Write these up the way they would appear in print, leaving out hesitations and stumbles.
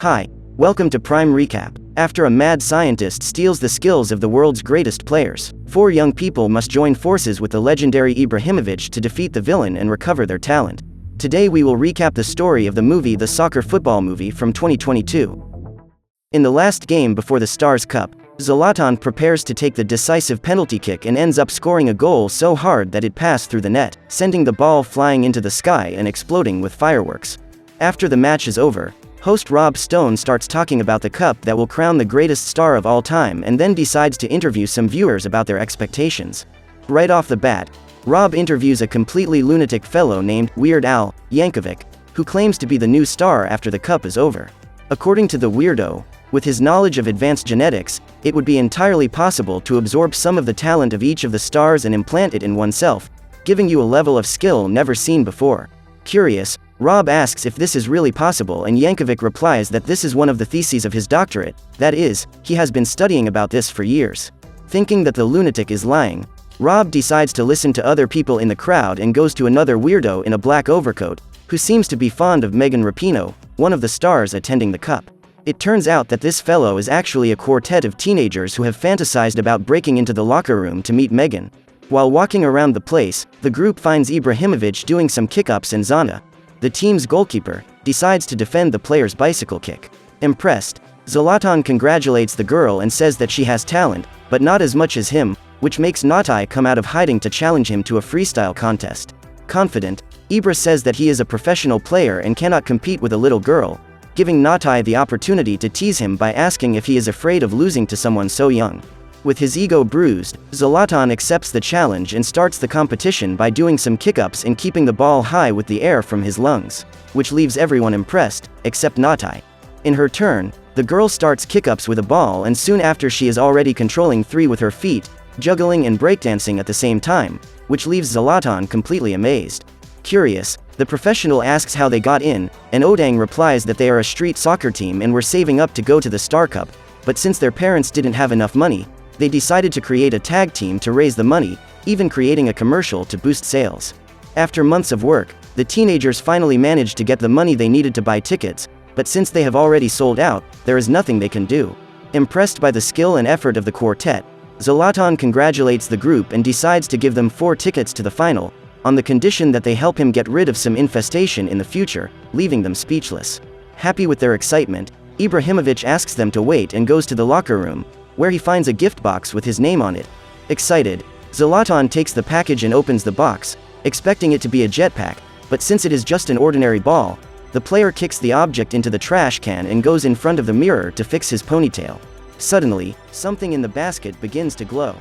Hi, welcome to Prime Recap. After a mad scientist steals the skills of the world's greatest players, 4 young people must join forces with the legendary Ibrahimovic to defeat the villain and recover their talent. Today we will recap the story of the movie The Soccer Football Movie from 2022. In the last game before the Stars Cup, Zlatan prepares to take the decisive penalty kick and ends up scoring a goal so hard that it passed through the net, sending the ball flying into the sky and exploding with fireworks. After the match is over, host Rob Stone starts talking about the cup that will crown the greatest star of all time and then decides to interview some viewers about their expectations. Right off the bat, Rob interviews a completely lunatic fellow named Weird Al Yankovic, who claims to be the new star after the cup is over. According to the weirdo, with his knowledge of advanced genetics, it would be entirely possible to absorb some of the talent of each of the stars and implant it in oneself, giving you a level of skill never seen before. Curious, Rob asks if this is really possible, and Yankovic replies that this is one of the theses of his doctorate, that is, he has been studying about this for years. Thinking that the lunatic is lying, Rob decides to listen to other people in the crowd and goes to another weirdo in a black overcoat, who seems to be fond of Megan Rapinoe, one of the stars attending the cup. It turns out that this fellow is actually a quartet of teenagers who have fantasized about breaking into the locker room to meet Megan. While walking around the place, the group finds Ibrahimovic doing some kick-ups and Zana, the team's goalkeeper, decides to defend the player's bicycle kick. Impressed, Zlatan congratulates the girl and says that she has talent, but not as much as him, which makes Natai come out of hiding to challenge him to a freestyle contest. Confident, Ibra says that he is a professional player and cannot compete with a little girl, giving Natai the opportunity to tease him by asking if he is afraid of losing to someone so young. With his ego bruised, Zlatan accepts the challenge and starts the competition by doing some kick-ups and keeping the ball high with the air from his lungs, which leaves everyone impressed, except Natai. In her turn, the girl starts kick-ups with a ball, and soon after she is already controlling 3 with her feet, juggling and breakdancing at the same time, which leaves Zlatan completely amazed. Curious, the professional asks how they got in, and Odang replies that they are a street soccer team and were saving up to go to the Star Cup, but since their parents didn't have enough money, they decided to create a tag team to raise the money, even creating a commercial to boost sales. After months of work, the teenagers finally managed to get the money they needed to buy tickets, but since they have already sold out, there is nothing they can do. Impressed by the skill and effort of the quartet, Zlatan congratulates the group and decides to give them 4 tickets to the final, on the condition that they help him get rid of some infestation in the future, leaving them speechless. Happy with their excitement, Ibrahimovic asks them to wait and goes to the locker room, where he finds a gift box with his name on it. Excited, Zlatan takes the package and opens the box, expecting it to be a jetpack, but since it is just an ordinary ball, the player kicks the object into the trash can and goes in front of the mirror to fix his ponytail. Suddenly, something in the basket begins to glow,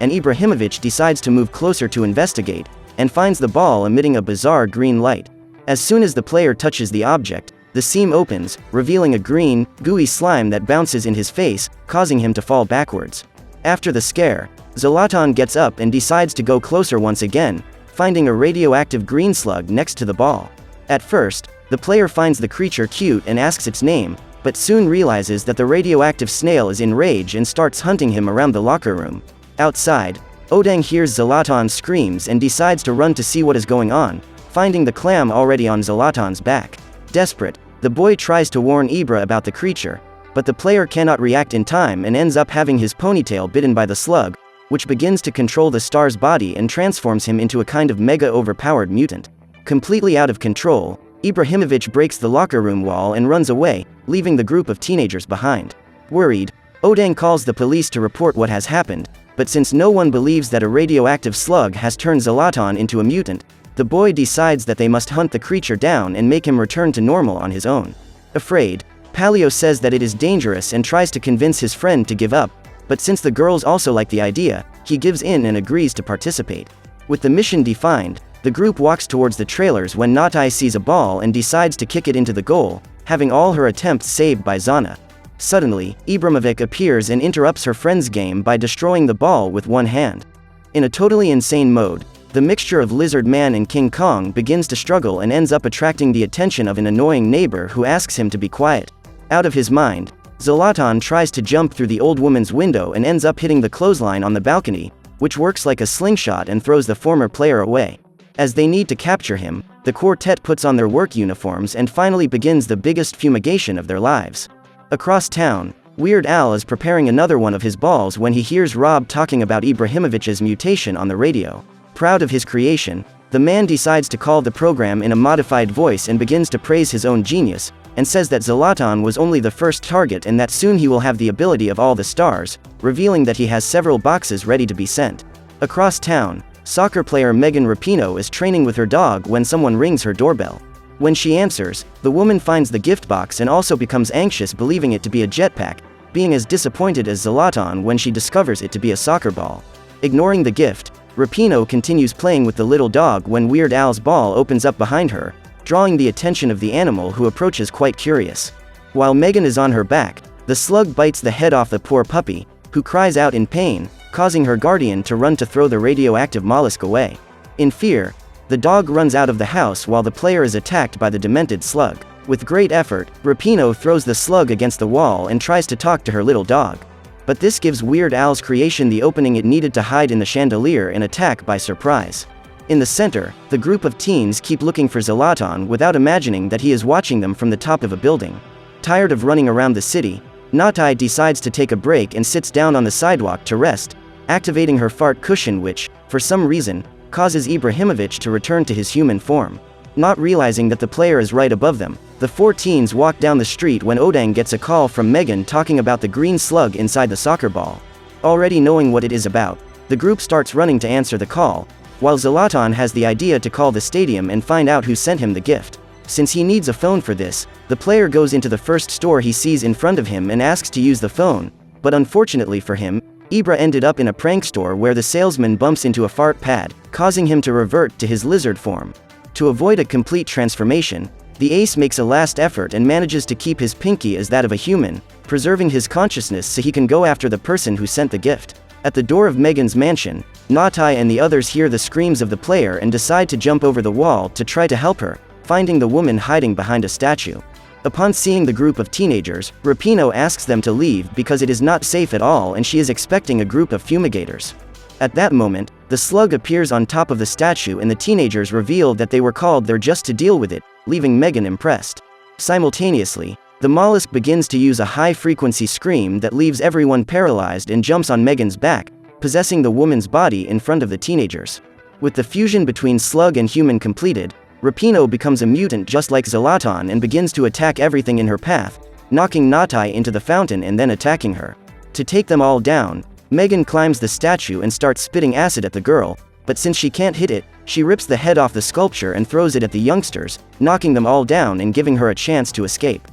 and Ibrahimovic decides to move closer to investigate, and finds the ball emitting a bizarre green light. As soon as the player touches the object, the seam opens, revealing a green, gooey slime that bounces in his face, causing him to fall backwards. After the scare, Zlatan gets up and decides to go closer once again, finding a radioactive green slug next to the ball. At first, the player finds the creature cute and asks its name, but soon realizes that the radioactive snail is enraged and starts hunting him around the locker room. Outside, Odang hears Zlatan's screams and decides to run to see what is going on, finding the clam already on Zlatan's back. Desperate, the boy tries to warn Ibra about the creature, but the player cannot react in time and ends up having his ponytail bitten by the slug, which begins to control the star's body and transforms him into a kind of mega overpowered mutant. Completely out of control, Ibrahimovic breaks the locker room wall and runs away, leaving the group of teenagers behind. Worried, Odang calls the police to report what has happened, but since no one believes that a radioactive slug has turned Zlatan into a mutant, the boy decides that they must hunt the creature down and make him return to normal on his own. Afraid, Palio says that it is dangerous and tries to convince his friend to give up, but since the girls also like the idea, he gives in and agrees to participate. With the mission defined, the group walks towards the trailers when Natai sees a ball and decides to kick it into the goal, having all her attempts saved by Zana. Suddenly, Ibrahimovic appears and interrupts her friend's game by destroying the ball with one hand. In a totally insane mode, the mixture of Lizard Man and King Kong begins to struggle and ends up attracting the attention of an annoying neighbor who asks him to be quiet. Out of his mind, Zlatan tries to jump through the old woman's window and ends up hitting the clothesline on the balcony, which works like a slingshot and throws the former player away. As they need to capture him, the quartet puts on their work uniforms and finally begins the biggest fumigation of their lives. Across town, Weird Al is preparing another one of his balls when he hears Rob talking about Ibrahimović's mutation on the radio. Proud of his creation, the man decides to call the program in a modified voice and begins to praise his own genius, and says that Zlatan was only the first target and that soon he will have the ability of all the stars, revealing that he has several boxes ready to be sent. Across town, soccer player Megan Rapinoe is training with her dog when someone rings her doorbell. When she answers, the woman finds the gift box and also becomes anxious, believing it to be a jetpack, being as disappointed as Zlatan when she discovers it to be a soccer ball. Ignoring the gift, Rapinoe continues playing with the little dog when Weird Al's ball opens up behind her, drawing the attention of the animal, who approaches quite curious. While Megan is on her back, the slug bites the head off the poor puppy, who cries out in pain, causing her guardian to run to throw the radioactive mollusk away. In fear, the dog runs out of the house while the player is attacked by the demented slug. With great effort, Rapinoe throws the slug against the wall and tries to talk to her little dog. But this gives Weird Al's creation the opening it needed to hide in the chandelier and attack by surprise. In the center, the group of teens keep looking for Zlatan without imagining that he is watching them from the top of a building. Tired of running around the city, Natai decides to take a break and sits down on the sidewalk to rest, activating her fart cushion, which, for some reason, causes Ibrahimović to return to his human form. Not realizing that the player is right above them, the four teens walk down the street when Odang gets a call from Megan talking about the green slug inside the soccer ball. Already knowing what it is about, the group starts running to answer the call, while Zlatan has the idea to call the stadium and find out who sent him the gift. Since he needs a phone for this, the player goes into the first store he sees in front of him and asks to use the phone, but unfortunately for him, Ibra ended up in a prank store where the salesman bumps into a fart pad, causing him to revert to his lizard form. To avoid a complete transformation, the ace makes a last effort and manages to keep his pinky as that of a human, preserving his consciousness so he can go after the person who sent the gift. At the door of Megan's mansion, Natai and the others hear the screams of the player and decide to jump over the wall to try to help her, finding the woman hiding behind a statue. Upon seeing the group of teenagers, Rapinoe asks them to leave because it is not safe at all and she is expecting a group of fumigators. At that moment, the slug appears on top of the statue and the teenagers reveal that they were called there just to deal with it, leaving Megan impressed. Simultaneously, the mollusk begins to use a high-frequency scream that leaves everyone paralyzed and jumps on Megan's back, possessing the woman's body in front of the teenagers. With the fusion between slug and human completed, Rapinoe becomes a mutant just like Zlatan and begins to attack everything in her path, knocking Natai into the fountain and then attacking her. To take them all down, Megan climbs the statue and starts spitting acid at the girl, but since she can't hit it, she rips the head off the sculpture and throws it at the youngsters, knocking them all down and giving her a chance to escape.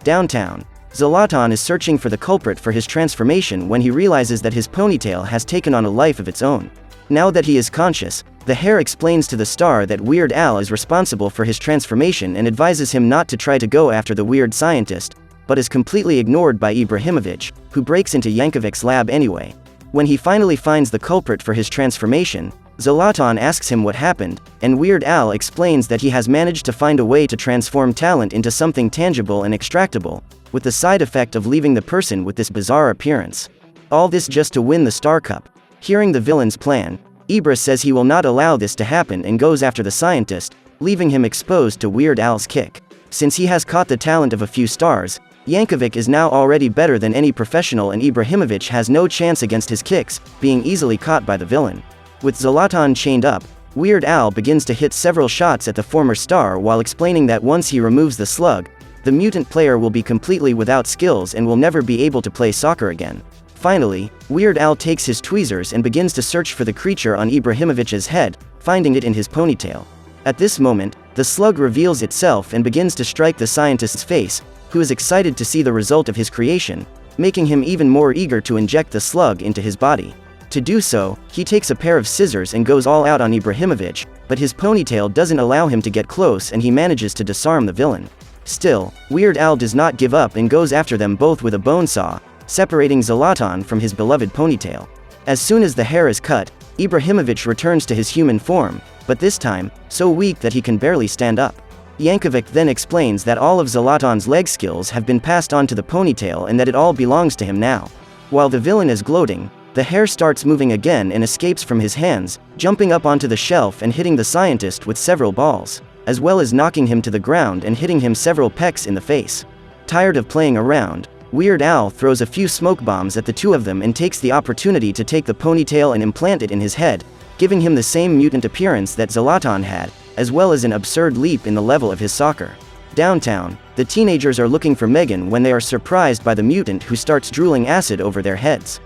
Downtown, Zlatan is searching for the culprit for his transformation when he realizes that his ponytail has taken on a life of its own. Now that he is conscious, the hair explains to the star that Weird Al is responsible for his transformation and advises him not to try to go after the weird scientist, but is completely ignored by Ibrahimović, who breaks into Yankovic's lab anyway. When he finally finds the culprit for his transformation, Zlatan asks him what happened, and Weird Al explains that he has managed to find a way to transform talent into something tangible and extractable, with the side effect of leaving the person with this bizarre appearance. All this just to win the Star Cup. Hearing the villain's plan, Ibra says he will not allow this to happen and goes after the scientist, leaving him exposed to Weird Al's kick. Since he has caught the talent of a few stars, Yankovic is now already better than any professional and Ibrahimović has no chance against his kicks, being easily caught by the villain. With Zlatan chained up, Weird Al begins to hit several shots at the former star while explaining that once he removes the slug, the mutant player will be completely without skills and will never be able to play soccer again. Finally, Weird Al takes his tweezers and begins to search for the creature on Ibrahimovic's head, finding it in his ponytail. At this moment, the slug reveals itself and begins to strike the scientist's face, who is excited to see the result of his creation, making him even more eager to inject the slug into his body. To do so, he takes a pair of scissors and goes all out on Ibrahimović, but his ponytail doesn't allow him to get close and he manages to disarm the villain. Still, Weird Al does not give up and goes after them both with a bone saw, separating Zlatan from his beloved ponytail. As soon as the hair is cut, Ibrahimović returns to his human form, but this time, so weak that he can barely stand up. Yankovic then explains that all of Zlatan's leg skills have been passed on to the ponytail and that it all belongs to him now. While the villain is gloating, the hair starts moving again and escapes from his hands, jumping up onto the shelf and hitting the scientist with several balls. as well as knocking him to the ground and hitting him several pecks in the face. Tired of playing around, Weird Al throws a few smoke bombs at the two of them and takes the opportunity to take the ponytail and implant it in his head, giving him the same mutant appearance that Zlatan had, as well as an absurd leap in the level of his soccer. Downtown, the teenagers are looking for Megan when they are surprised by the mutant who starts drooling acid over their heads.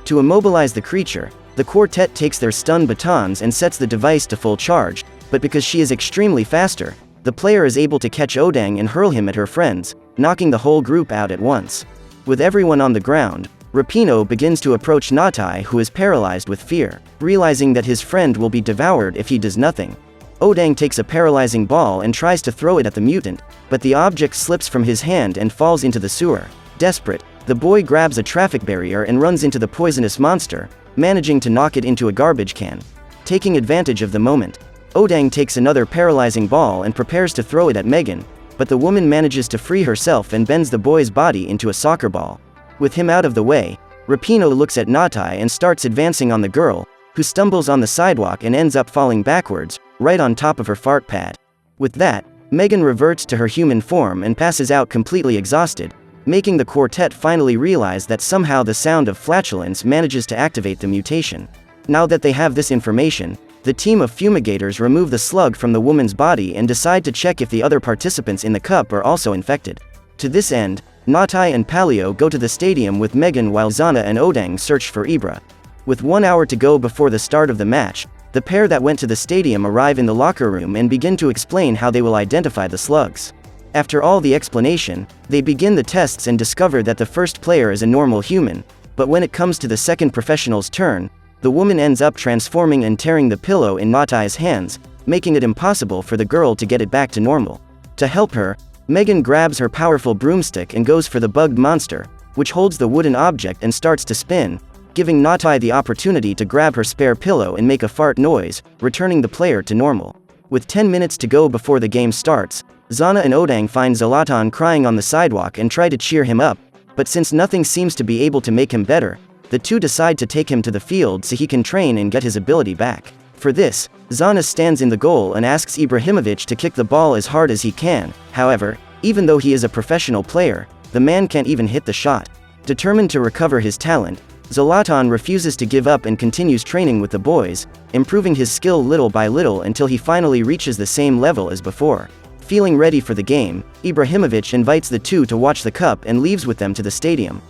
To immobilize the creature, the quartet takes their stun batons and sets the device to full charge, but because she is extremely faster, the player is able to catch Odang and hurl him at her friends, knocking the whole group out at once. With everyone on the ground, Rapinoe begins to approach Natai, who is paralyzed with fear, realizing that his friend will be devoured if he does nothing. Odang takes a paralyzing ball and tries to throw it at the mutant, but the object slips from his hand and falls into the sewer. Desperate, the boy grabs a traffic barrier and runs into the poisonous monster, managing to knock it into a garbage can. Taking advantage of the moment, Odang takes another paralyzing ball and prepares to throw it at Megan, but the woman manages to free herself and bends the boy's body into a soccer ball. With him out of the way, Rapinoe looks at Natai and starts advancing on the girl, who stumbles on the sidewalk and ends up falling backwards, right on top of her fart pad. With that, Megan reverts to her human form and passes out completely exhausted, making the quartet finally realize that somehow the sound of flatulence manages to activate the mutation. Now that they have this information, the team of fumigators remove the slug from the woman's body and decide to check if the other participants in the cup are also infected. To this end, Natai and Palio go to the stadium with Megan while Zana and Odang search for Ibra. With 1 hour to go before the start of the match, the pair that went to the stadium arrive in the locker room and begin to explain how they will identify the slugs. After all the explanation, they begin the tests and discover that the first player is a normal human, but when it comes to the second professional's turn, the woman ends up transforming and tearing the pillow in Natai's hands, making it impossible for the girl to get it back to normal. To help her, Megan grabs her powerful broomstick and goes for the bugged monster, which holds the wooden object and starts to spin, giving Natai the opportunity to grab her spare pillow and make a fart noise, returning the player to normal. With 10 minutes to go before the game starts, Zana and Odang find Zlatan crying on the sidewalk and try to cheer him up, but since nothing seems to be able to make him better, the two decide to take him to the field so he can train and get his ability back. For this, Zana stands in the goal and asks Ibrahimovic to kick the ball as hard as he can. However, even though he is a professional player, the man can't even hit the shot. Determined to recover his talent, Zlatan refuses to give up and continues training with the boys, improving his skill little by little until he finally reaches the same level as before. Feeling ready for the game, Ibrahimovic invites the two to watch the cup and leaves with them to the stadium,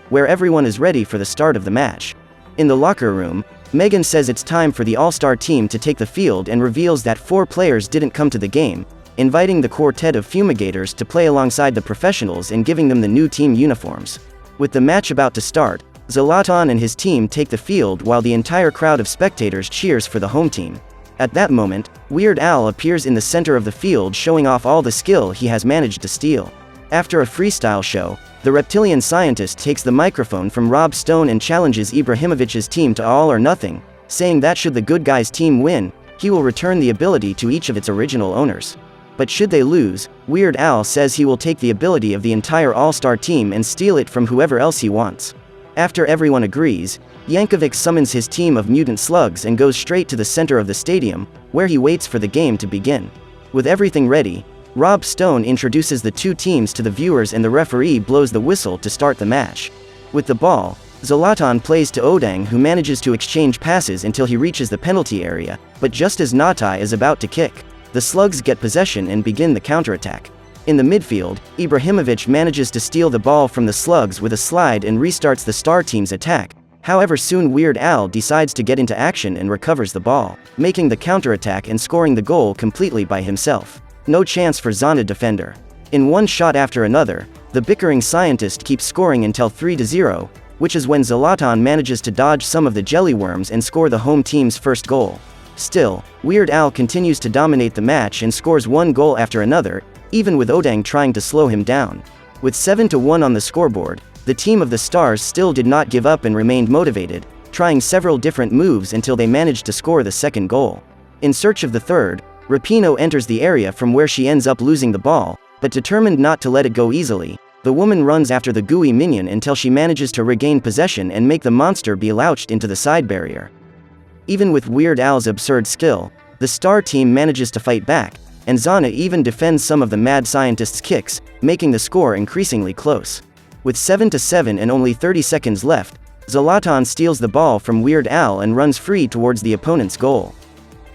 where everyone is ready for the start of the match. In the locker room, Megan says it's time for the all-star team to take the field and reveals that 4 players didn't come to the game, inviting the quartet of fumigators to play alongside the professionals and giving them the new team uniforms. With the match about to start, Zlatan and his team take the field while the entire crowd of spectators cheers for the home team. At that moment, Weird Al appears in the center of the field showing off all the skill he has managed to steal. After a freestyle show, the reptilian scientist takes the microphone from Rob Stone and challenges Ibrahimovic's team to all or nothing, saying that should the good guys team win, he will return the ability to each of its original owners. But should they lose, Weird Al says he will take the ability of the entire all-star team and steal it from whoever else he wants. After everyone agrees, Yankovic summons his team of mutant slugs and goes straight to the center of the stadium, where he waits for the game to begin. With everything ready, Rob Stone introduces the two teams to the viewers and the referee blows the whistle to start the match. With the ball, Zlatan plays to Odang, who manages to exchange passes until he reaches the penalty area, but just as Natai is about to kick, the slugs get possession and begin the counterattack. In the midfield, Ibrahimovic manages to steal the ball from the slugs with a slide and restarts the star team's attack. However, soon Weird Al decides to get into action and recovers the ball, making the counterattack and scoring the goal completely by himself. No chance for Zana defender. In one shot after another, the bickering scientist keeps scoring until 3-0, which is when Zlatan manages to dodge some of the jellyworms and score the home team's first goal. Still, Weird Al continues to dominate the match and scores one goal after another, even with Odang trying to slow him down. With 7-1 on the scoreboard, the team of the Stars still did not give up and remained motivated, trying several different moves until they managed to score the second goal. In search of the third, Rapinoe enters the area from where she ends up losing the ball, but determined not to let it go easily, the woman runs after the gooey minion until she manages to regain possession and make the monster be launched into the side barrier. Even with Weird Al's absurd skill, the Star team manages to fight back, and Zana even defends some of the mad scientist's kicks, making the score increasingly close. With 7-7 and only 30 seconds left, Zlatan steals the ball from Weird Al and runs free towards the opponent's goal.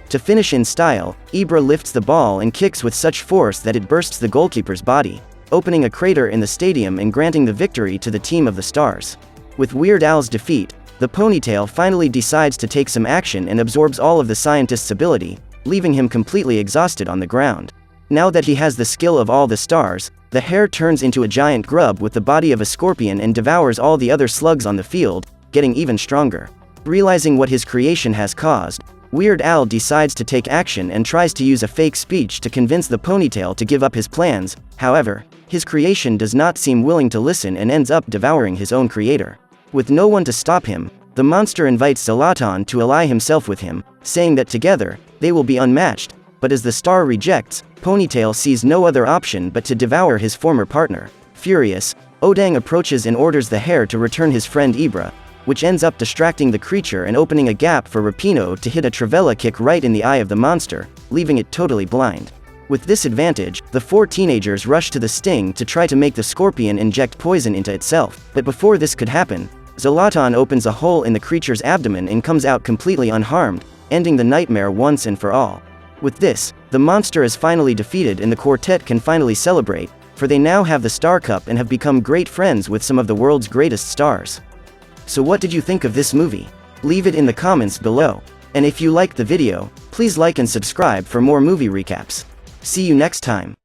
To finish in style, Ibra lifts the ball and kicks with such force that it bursts the goalkeeper's body, opening a crater in the stadium and granting the victory to the team of the Stars. With Weird Al's defeat, the Ponytail finally decides to take some action and absorbs all of the scientist's ability, leaving him completely exhausted on the ground. Now that he has the skill of all the Stars, the hare turns into a giant grub with the body of a scorpion and devours all the other slugs on the field, getting even stronger. Realizing what his creation has caused, Weird Al decides to take action and tries to use a fake speech to convince the Ponytail to give up his plans. However, his creation does not seem willing to listen and ends up devouring his own creator. With no one to stop him, the monster invites Zlatan to ally himself with him, saying that together, they will be unmatched, but as the star rejects, Ponytail sees no other option but to devour his former partner. Furious, Odang approaches and orders the hare to return his friend Ibra, which ends up distracting the creature and opening a gap for Rapino to hit a Trivela kick right in the eye of the monster, leaving it totally blind. With this advantage, the four teenagers rush to the sting to try to make the scorpion inject poison into itself, but before this could happen, Zlatan opens a hole in the creature's abdomen and comes out completely unharmed, ending the nightmare once and for all. With this, the monster is finally defeated and the quartet can finally celebrate, for they now have the Star Cup and have become great friends with some of the world's greatest stars. So what did you think of this movie? Leave it in the comments below. And if you liked the video, please like and subscribe for more movie recaps. See you next time.